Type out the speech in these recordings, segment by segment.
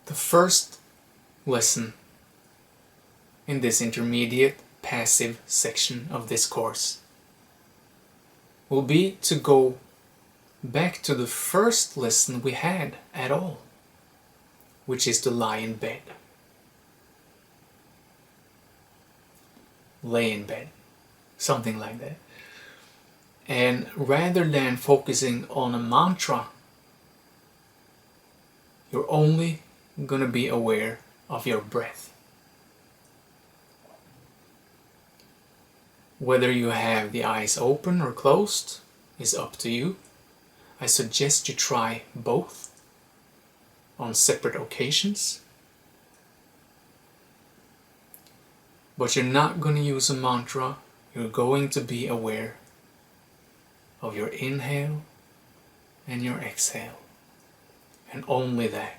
The first lesson in this intermediate passive section of this course will be to go back to the first lesson we had at all, which is to lie in bed. Lay in bed, something like that. And rather than focusing on a mantra, you're only going to be aware of your breath. Whether you have the eyes open or closed is up to you. I suggest you try both on separate occasions. But you're not going to use a mantra. You're going to be aware of your inhale and your exhale. And only that.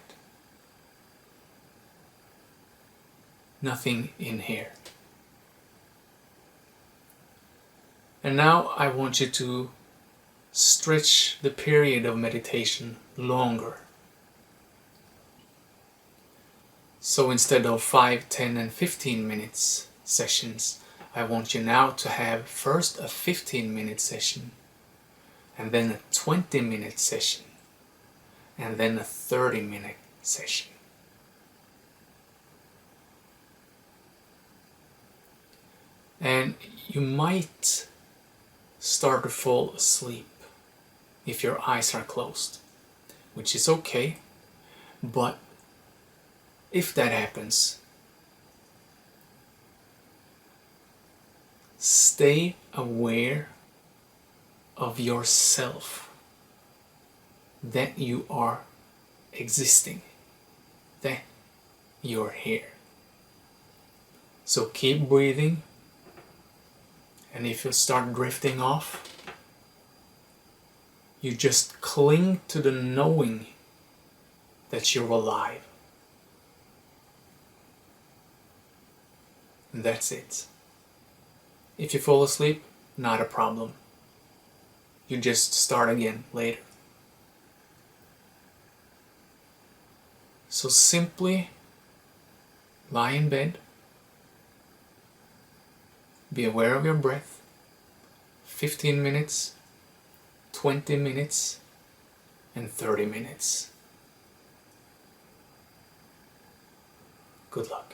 Nothing in here. And now I want you to stretch the period of meditation longer. So instead of 5, 10 and 15 minutes sessions, I want you now to have first a 15-minute session, and then a 20-minute session, and then a 30-minute session. And you might start to fall asleep if your eyes are closed, which is okay, but if that happens, stay aware of yourself, that you are existing, that you're here. So keep breathing, and if you start drifting off, you just cling to the knowing that you're alive. And that's it. If you fall asleep, not a problem. You just start again later. So simply lie in bed, be aware of your breath, 15 minutes, 20 minutes, and 30 minutes. Good luck.